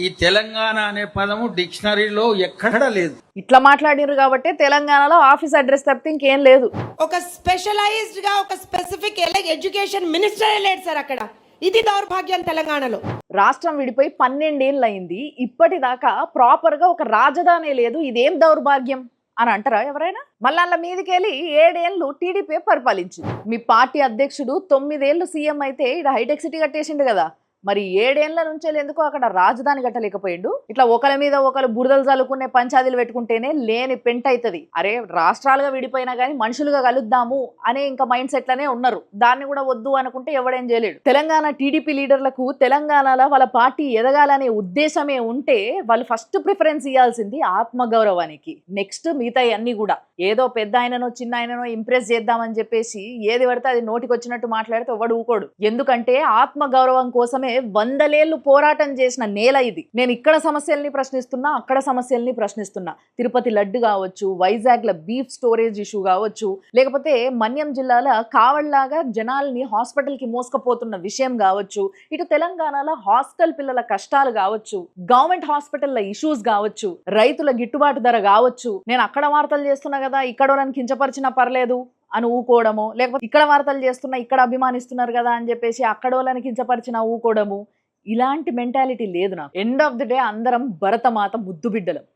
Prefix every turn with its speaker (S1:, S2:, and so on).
S1: ఈ తెలంగాణ అనే పదము డిక్షనరీలో ఎక్కడా లేదు.
S2: ఇట్లా మాట్లాడినారు కాబట్టి తెలంగాణలో ఆఫీస్ అడ్రస్ తప్పితే ఇంకేం లేదు.
S3: ఒక స్పెషలైజ్డ్ గా ఒక స్పెసిఫిక్ ఎడ్యుకేషన్ మినిస్టర్ లేడు సార్ అక్కడ. ఇది దౌర్భాగ్యం తెలంగాణలో.
S2: రాష్ట్రం విడిపోయి 12 ఏళ్ళు అయింది, ఇప్పటిదాకా ప్రాపర్ గా ఒక రాజధాని లేదు. ఇదేం దౌర్భాగ్యం అని అంటారా ఎవరైనా? మళ్ళా మీదికెళ్ళి 7 ఏళ్ళు టీడీపీ పరిపాలించింది. మీ పార్టీ అధ్యక్షుడు 9 ఏళ్ళు సీఎం అయితే ఇక్కడ హైటెక్ సిటీ కట్టేసిండు కదా. మరి 7 ఏళ్ల నుంచి ఎందుకు అక్కడ రాజధాని కట్టలేకపోయిండు? ఇట్లా ఒకరి మీద ఒకరు బురదలు చల్లుకునే పంచాయతీలు పెట్టుకుంటేనే లేని పెంట అవుతుంది. అరే రాష్ట్రాలుగా విడిపోయినా కానీ మనుషులుగా కలుద్దాము అనే ఇంకా మైండ్ సెట్ లోనే ఉన్నారు. దాన్ని కూడా వద్దు అనుకుంటే ఎవడేం చేయలేడు. తెలంగాణ టీడీపీ లీడర్లకు తెలంగాణలో వాళ్ళ పార్టీ ఎదగాలనే ఉద్దేశమే ఉంటే వాళ్ళు ఫస్ట్ ప్రిఫరెన్స్ ఇవ్వాల్సింది ఆత్మగౌరవానికి. నెక్స్ట్ మిగతా అన్ని కూడా ఏదో పెద్ద ఆయననో చిన్న ఆయననో ఇంప్రెస్ చేద్దామని చెప్పేసి ఏది పడితే అది నోటికి వచ్చినట్టు మాట్లాడితే ఎవడు ఊకోడు. ఎందుకంటే ఆత్మగౌరవం కోసమే 100 ఏళ్ళు పోరాటం చేసిన నేల ఇది. నేను ఇక్కడ సమస్యల్ని ప్రశ్నిస్తున్నా, అక్కడ సమస్యల్ని ప్రశ్నిస్తున్నా. తిరుపతి లడ్డు కావచ్చు, వైజాగ్ లో బీఫ్ స్టోరేజ్ ఇష్యూ కావచ్చు, లేకపోతే మన్యం జిల్లాలో కావళ్లాగా జనాల్ని హాస్పిటల్ కి మోసుకపోతున్న విషయం కావచ్చు, ఇటు తెలంగాణలో హాస్టల్ పిల్లల కష్టాలు కావచ్చు, గవర్నమెంట్ హాస్పిటల్ల ఇష్యూస్ కావచ్చు, రైతుల గిట్టుబాటు ధర కావచ్చు. నేను అక్కడ వార్తలు చేస్తున్నా కదా, ఇక్కడ నన్ను కించపరిచినా పర్లేదు అని ఊకోవడము, లేకపోతే ఇక్కడ వార్తలు చేస్తున్నా ఇక్కడ అభిమానిస్తున్నారు కదా అని చెప్పేసి అక్కడ వాళ్ళని కించపరిచిన ఊకోవడము, ఇలాంటి మెంటాలిటీ లేదు నాకు. ఎండ్ ఆఫ్ ది డే అందరం భరతమాత ముద్దు బిడ్డలం.